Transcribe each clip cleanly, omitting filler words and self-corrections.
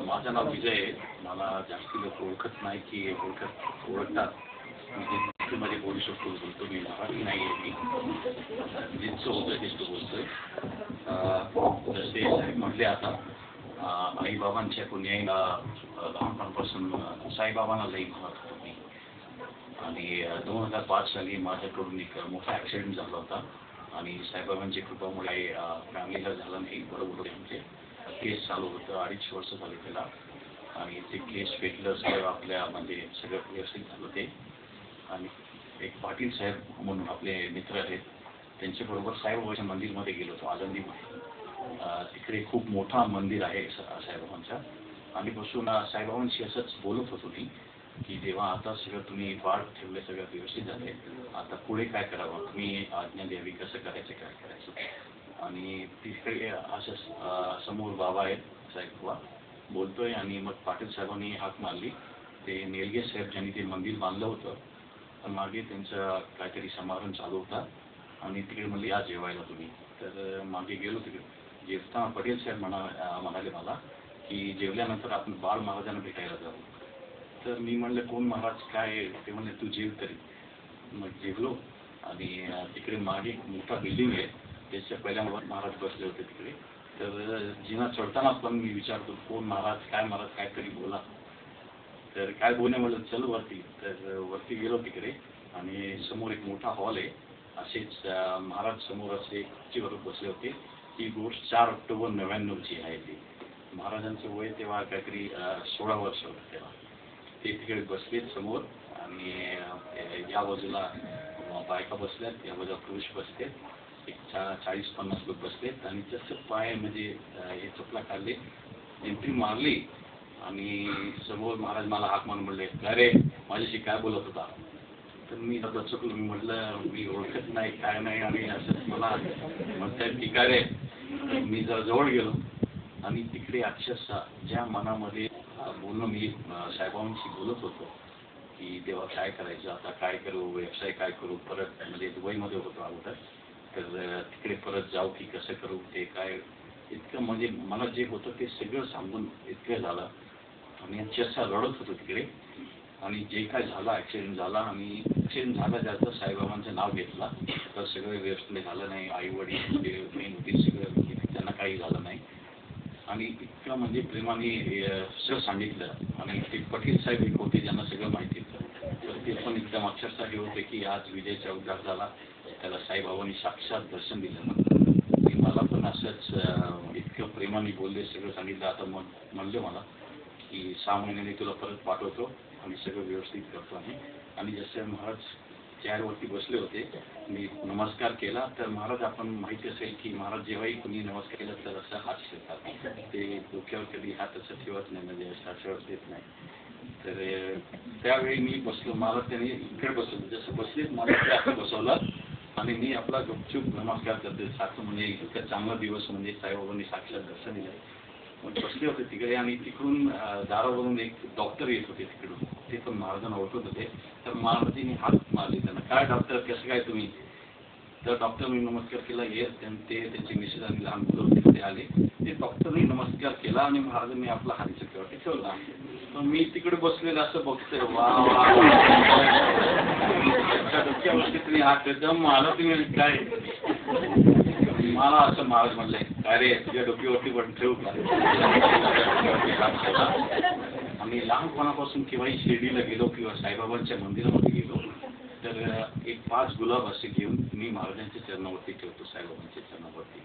माझं नाव विजय. मला जास्ती लोक ओळखत नाही की ओळखतात. मी मध्ये बोलू शकतो, बोलतो. मी मराठी नाही आहे. मी जितकं होतं तितकं बोलतोय. जसे म्हटले आता आईबाबांच्या पुण्याला लहानपणापासून साईबाबांना लई म्हणत होतो मी. आणि 2005 साली माझ्याकडून एक मोठा ॲक्सिडेंट झाला होता आणि साईबाबांची कृपामुळे फॅमिलीला झालं नाही. बरोबर आमचे केस चालू होतं, 2.5 वर्ष झाले त्याला. आणि ते केस पेटलं, सगळं आपल्या म्हणजे सगळं व्यवस्थित झालं ते. आणि एक पाटील साहेब म्हणून आपले मित्र आहेत, त्यांच्याबरोबर साईबाबाच्या मंदिरमध्ये गेलो होतो आळंदीमध्ये. तिकडे खूप मोठा मंदिर आहे साईबाबांचा. आणि बसून साईबाबांशी असंच बोलत होतो मी की जेव्हा आता सगळं तुम्ही वाढ ठेवले, सगळं व्यवस्थित झाले, आता पुढे काय करावं, तुम्ही आज्ञा द्यावी, कसं करायचं, काय करायचं. आणि तिकडे असं समोर बाबा आहेत, साईबाबा बोलतोय. आणि मग पाटील साहेबांनी हाक मारली. ते नेलगे साहेब ज्यांनी ते मंदिर बांधलं होतं, तर मागे त्यांचा काहीतरी समारंभ चालू होता आणि तिकडे म्हणले या जेवायला तुम्ही. तर मागे गेलो तिकडे. जेवता पटेल साहेब म्हणाले मला की जेवल्यानंतर आपण बाळ महाराजांना भेटायला जाऊ. तर मी म्हणलं कोण महाराज, काय? ते म्हणले तू जेव तरी. मग जेवलो. आणि तिकडे मागे मोठा बिल्डिंग आहे, त्याच्या पहिल्या महाराज बसले होते तिकडे. तर जिना चढताना पण मी विचारतो कोण महाराज, काय महाराज, काहीतरी बोला. तर काय बोलणे म्हणलं चल वरती. तर वरती गेलो तिकडे आणि समोर एक मोठा हॉल आहे. असेच महाराज समोर असे खुर्चीवर बसले होते. ही गोष्ट 4 ऑक्टोबर 99ची आहे. ती महाराजांचं वय तेव्हा काहीतरी 16 वर्ष होतं तेव्हा. ते तिकडे बसलेत समोर. आणि या बाजूला बायका बसल्यात, या बाजूला पुरुष बसलेत. एक 40-50 लोक बसलेत. आणि जसं पाय म्हणजे हे चपला काढले, एंट्री मारली आणि समोर महाराज मला हाक मारून म्हणले अरे माझ्याशी काय बोलत होता. तर मी चुकलो. मी म्हटलं मी ओळखत नाही, काय नाही. आणि असंच मला म्हणतात की काय रे. मी जरा जवळ गेलो आणि तिकडे अक्षरशः ज्या मनामध्ये बोलणं मी साईबाबांशी बोलत होतो की तेव्हा काय करायचं, आता काय करू, व्यवसाय काय करू, परत म्हणजे दुबईमध्ये होतो अगोदर. तर तिकडे परत जाऊ की कसं करू, ते काय इतकं म्हणजे मला जे होतं ते सगळं सांगून इतकं झालं. आणि अक्षरशः रडत होतो तिकडे. आणि जे काय झालं, ॲक्सिडेंट झाला. आणि ॲक्सिडेंट झाला जास्त साईबाबांचं नाव घेतला तर सगळं व्यवस्थित झालं नाही. आईवडील जे मेन होते सगळं त्यांना काही झालं नाही. आणि इतकं म्हणजे प्रेमाने सगळं सांगितलं. आणि ते पटेल साहेब एक होते ज्यांना सगळं माहिती होतं. तर ते पण एकदम अक्षरशः हे होते की आज विजयचा उद्धार झाला, त्याला साईबाबांनी साक्षात दर्शन दिलं. आणि मला पण असंच इतकं प्रेमाने बोलले, सगळं सांगितलं. आता म्हणले मला की 6 महिन्याने तुला परत पाठवतो आणि सगळं व्यवस्थित करतो आम्ही. आणि जसं महाराज चेअरवरती बसले होते, मी नमस्कार केला. तर महाराज आपण माहिती असेल की महाराज जेव्हाही कुणी नमस्कार केला तर असं हात ठेवतात, ते डोक्यावर कधी हात असं ठेवत नाही, म्हणजे साक्षावर देत नाही. तर त्यावेळी मी बसलो. मला त्यांनी इकडे बसवलं, जसं बसलेत मला असं बसवलं. आणि मी आपला गुपचूप नमस्कार करते सारखं. म्हणजे इतका चांगला दिवस म्हणजे साईबाबांनी साक्षात दर्शन दिलं. मग बसले होते तिकडे. आणि तिकडून दारावरून एक डॉक्टर येत होते तिकडून, ते पण महाराजांना ओळखत होते. तर महाराजांनी हात मारले त्यांना, काय डॉक्टर कसं काय तुम्ही. तर डॉक्टरनी नमस्कार केला. हे त्यांचे मिसेस आणि लहान मुलं होते ते आले. ते डॉक्टरनी नमस्कार केला आणि महाराजांनी आपला हात चक्रावरती ठेवला. तर मी तिकडे बसलेलं असं बघतोय, वा वा डोक्यावरती तुम्ही हात दम मला तुम्ही काय. मला असं महाराज म्हणलंय काय रे तुझ्या डोक्यावरती पण ठेवू का. आम्ही लहानपणापासून केव्हाही शिर्डीला गेलो किंवा साईबाबांच्या मंदिरामध्ये गेलो तर एक 5 गुलाब असे घेऊन मी महाराजांच्या चरणावरती ठेवतो, साईबाबांच्या चरणावरती.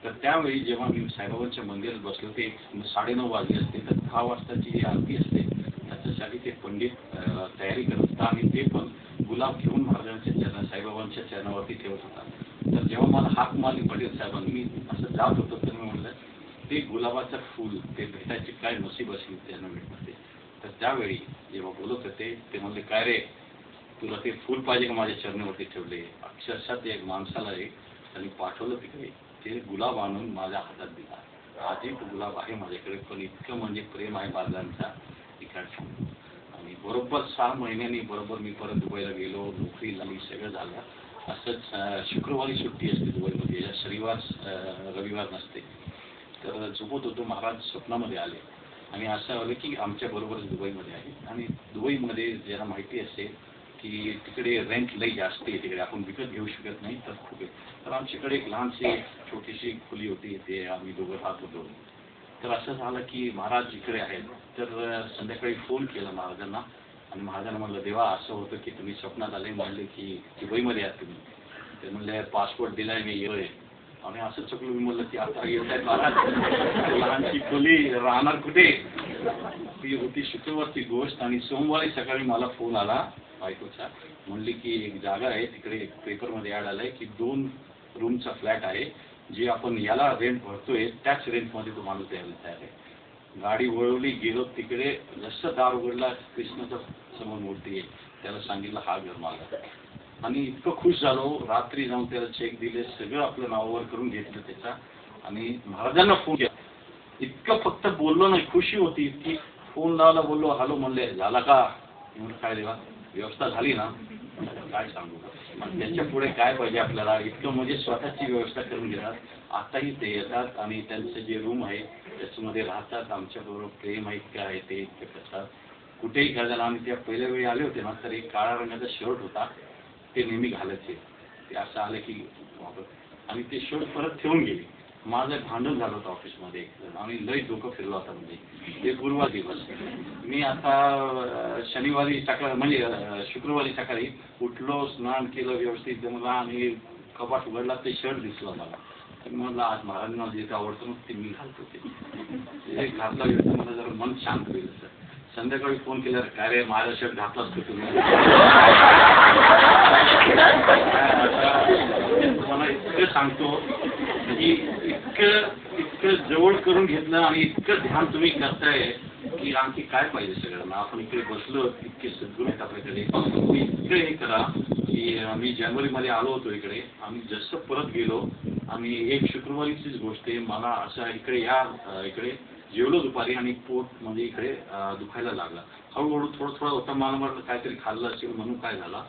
तर त्यावेळी जेव्हा मी साईबाबांच्या मंदिरात बसलो ते 9:30 वाजले असते. तर 10 वाजताची जी आरती असते त्याच्यासाठी ते पंडित तयारी करत होता आणि ते पण गुलाब घेऊन महाराजांच्या साईबाबांच्या चरणावरती ठेवत होता. तर जेव्हा मला हाक मारली पटेल साहेबांनी, मी असं जात होतो तर मी म्हटलं ते गुलाबाचं फूल ते भेटायचे काय नशीब असेल त्यांना भेटमध्ये. तर त्यावेळी जेव्हा बोलत होते ते म्हणले काय रे तुला ते फूल पाहिजे का माझ्या चरणावरती ठेवले. अक्षरशः ते एक माणसाला त्यांनी पाठवलं तिकडे, ते गुलाब आणून माझ्या हातात दिला. आजही तो गुलाब आहे माझ्याकडे. पण इतकं म्हणजे प्रेम आहे बादलांचा इकडचं. आणि बरोबर 6 महिन्यांनी बरोबर मी परत दुबईला गेलो, नोकरी लागली, सगळं झालं. असंच शुक्रवारी सुट्टी असते दुबईमध्ये, शनिवार रविवार नसते. तर झोपत होतो, महाराज स्वप्नामध्ये आले आणि असं आलं की आमच्या बरोबरच दुबईमध्ये आहे. आणि दुबईमध्ये ज्यांना माहिती असेल की तिकडे रेंट लई जास्त आहे, तिकडे आपण विकत घेऊ शकत नाही, तर खूप आहे. तर आमच्याकडे एक लहानशी छोटीशी खोली होती, ते आम्ही दोघं राहत होतो. तर असं झालं की महाराज इकडे आहेत. तर संध्याकाळी फोन केला महाराजांना आणि महाराजांना म्हणलं, देवा असं होतं की तुम्ही स्वप्नात आले, म्हणले की दुबईमध्ये आहात तुम्ही. ते म्हणले पासपोर्ट दिलाय मी येतोय. आणि असं चुकलं, मी म्हणलं की आता येत आहेत महाराज, लहानशी खोली राहणार कुठे. ती होती शुक्रवारची गोष्ट. आणि सोमवारी सकाळी मला फोन आला बायकोचा, म्हणली की एक जागा आहे तिकडे, एक पेपरमध्ये ॲड आलाय की 2 रूमचा फ्लॅट आहे, जे आपण याला रेंट भरतोय त्याच रेंटमध्ये तो माणूस द्यायला तयार आहे. गाडी वळवली, गेलो तिकडे. जसं दार उघडला, कृष्णाचा समोर मूर्ती आहे. त्याला सांगितलं हा घर माझा. आणि इतकं खुश झालो, रात्री जाऊन त्याला चेक दिले, सगळं आपलं नावावर करून घेतलं त्याचा. आणि महाराजांना फोन केला, इतकं फक्त बोललो नाही, खुशी होती इतकी. फोन लावला, बोललो हॅलो, म्हणले झाला का. म्हणून काय देवा व्यवस्था झाली ना, काय सांगू. त्यांच्या पुढे काय पाहिजे आपल्याला, इतकं म्हणजे स्वतःची व्यवस्था करून घेतात. आताही ते येतात आणि त्यांचं जे रूम आहे त्याच्यामध्ये राहतात, आमच्याबरोबर प्रेम आहे, इतकं आहे ते इतकं करतात. कुठेही काय झालं. आम्ही त्या पहिल्या वेळी आले होते ना, तर एक काळ्या रंगाचा शर्ट होता, ते नेहमी घालायचे. ते असं आलं की आणि ते शर्ट परत ठेवून गेले. माझं भांडण झालं होतं ऑफिसमध्ये आणि लई डोकं फिरलं होतं. म्हणजे ते गुरुवार दिवस. मी आता शनिवारी सकाळ म्हणजे शुक्रवारी सकाळी उठलो, स्नान केलं व्यवस्थित जमला आणि कपाट उघडला, ते शर्ट दिसलं मला. तर मला आज महाराजांना जे आवडतं ते मी घालतो, ते घातला व्यवस्थित, मला जरा मन शांत होईल. संध्याकाळी फोन केल्यावर काय रे माझा शर्ट घातला असतो तुम्ही. तुम्हाला इतकं सांगतो की इतकं जवळ करून घेतलं आणि इतकं ध्यान तुम्ही करताय की आणखी काय पाहिजे सगळ्यांना. आपण इकडे बसलो, इतके सद्गुण आहेत आपल्याकडे. इतकं हे करा की मी जानेवारीमध्ये आलो होतो इकडे. आम्ही जसं परत गेलो आणि एक शुक्रवारीचीच गोष्ट आहे, मला असं इकडे इकडे जेवलो दुपारी आणि पोट म्हणजे इकडे दुखायला लागला. हळूहळू थोडं होतं, मला म्हटलं काहीतरी खाल्लं असेल म्हणून काय झाला.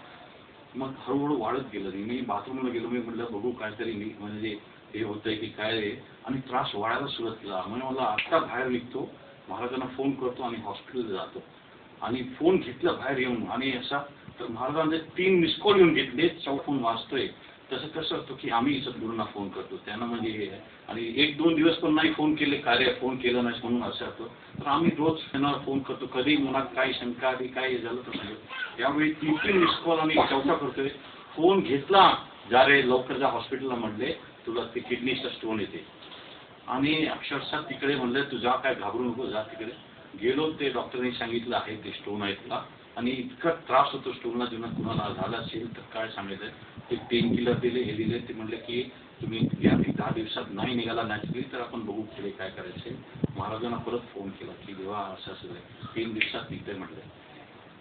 मग हळूहळू वाढत गेलं. मी बाथरूमला गेलो, मी म्हटलं बघू काहीतरी मी म्हणजे हे होतंय की काय आहे. आणि त्रास वाढायला सुरुवात केला. म्हणजे मला आत्ता बाहेर निघतो, महाराजांना फोन करतो आणि हॉस्पिटलला जातो. आणि फोन घेतला बाहेर येऊन आणि असा, तर महाराजांचे 3 मिस कॉल येऊन घेतले, फोन वाजतोय. तसं कसं असतं की आम्ही सद्गुरूंना फोन करतो, त्यांना म्हणजे हे आणि 1-2 दिवस पण नाही फोन केले, कार्य फोन केलं नाही म्हणून असं होतं. तर आम्ही रोज त्यांना फोन करतो, कधी मनात काय शंका आली काय झालं तर सांगतो. त्यावेळी 3 मिस कॉल आणि चौथा करतोय. फोन घेतला, जा रे लवकर जा हॉस्पिटलला, म्हणले तुला ते किडनीचा स्टोन येते. आणि अक्षरशः तिकडे म्हणलं तू जा, काय घाबरू नको, जा तिकडे. गेलो, ते डॉक्टरने सांगितलं आहे ते स्टोन आहे तुला. आणि इतका त्रास होतो स्टोनला, जेव्हा कुणाला झाला असेल तर काय सांगायचं. ते पेन किलर दिले, हे दिले. ते म्हणले की तुम्ही या 10 दिवसात नाही निघाला नॅचरली तर आपण बघू पुढे काय करायचे. महाराजांना परत फोन केला की देवा असं असं 3 दिवसात निघतंय म्हटलं.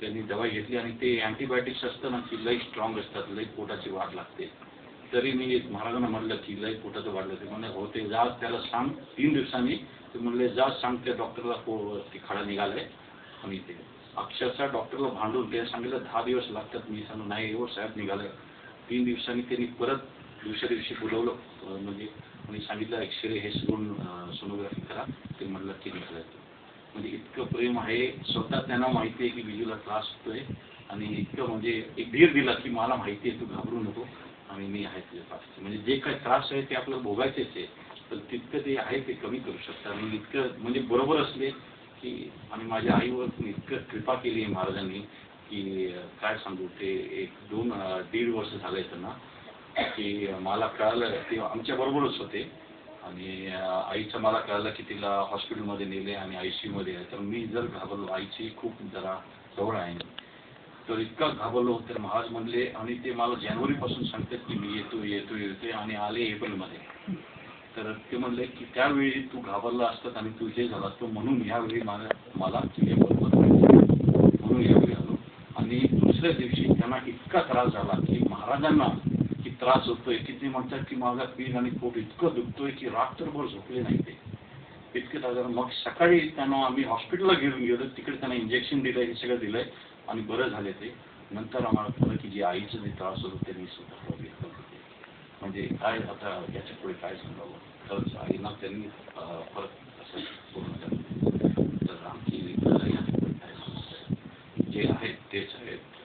त्यांनी दवाई घेतली आणि ते अँटीबायोटिक्स असतं ना की लई स्ट्रॉंग असतात, लई पोटाची वाढ लागते. तरी मी महाराजांना म्हटलं की लई पोटाचं वाढलं. ते म्हणले हो, ते जा त्याला सांग 3 दिवसांनी. ते म्हणले जा सांग त्या डॉक्टरला ती खडा निघालाय. आणि ते अक्षरशः डॉक्टरला भांडून ते सांगितलं 10 दिवस लागतात. मी सांगू नाही हो साहेब निघालाय. 3 दिवसांनी त्यांनी परत दुसऱ्या दिवशी बोलवलं म्हणजे आणि सांगितलं एक्सरे हे सोनोग्राफी करा. ते म्हणलं की निघालाय. म्हणजे इतकं प्रेम आहे. स्वतः त्यांना माहिती आहे की बिजूला त्रास होतोय आणि इतकं म्हणजे एक धीर दिला की मला माहिती आहे, तू घाबरू नको आणि मी आहे तुझ्या पाठीशी. म्हणजे जे काही त्रास आहे ते आपल्याला भोगायचेच आहे, तर तितकं ते आहे ते कमी करू शकतात. आणि इतकं म्हणजे बरोबर असले की आणि माझ्या आईवर इतकं कृपा केली आहे महाराजांनी की काय सांगू. ते 1-2-1.5 वर्ष झालंय त्यांना की मला कळालं, ते आमच्या बरोबरच होते. आणि आईचं मला कळलं की तिला हॉस्पिटलमध्ये नेले आणि ICU मध्ये आहे. तर मी जर घाबरलो, आईची खूप जरा जवळ आहे, तर इतका घाबरलो. तर महाराज म्हणले आणि ते मला जानेवारीपासून सांगतात की मी येतोय आणि आले एप्रिलमध्ये. तर ते म्हणले की त्यावेळी तू घाबरला असतात आणि तू हे झाला असतो म्हणून यावेळी मला तुझ्याबरोबर म्हणून यावेळी आलो. आणि दुसऱ्या दिवशी त्यांना इतका त्रास झाला की महाराजांना की त्रास होतोय की ते म्हणतात की माझा पीठ आणि पोट इतकं दुखतोय की रात्रभर झोपले नाही ते इतके त्रास. मग सकाळी त्यांना आम्ही हॉस्पिटलला घेऊन गेलो. तिकडे त्यांना इंजेक्शन दिलंय, हे सगळं दिलंय आणि बरं झाले ते. नंतर आम्हाला कळलं की जी आईचं जे त्रास होतो ते मी स्वतः बघितलं होतं. म्हणजे काय आता याच्या पुढे काय सांगावं, तर आईला त्यांनी परत असं पूर्ण केलं. तर आमची जे आहेत तेच आहेत.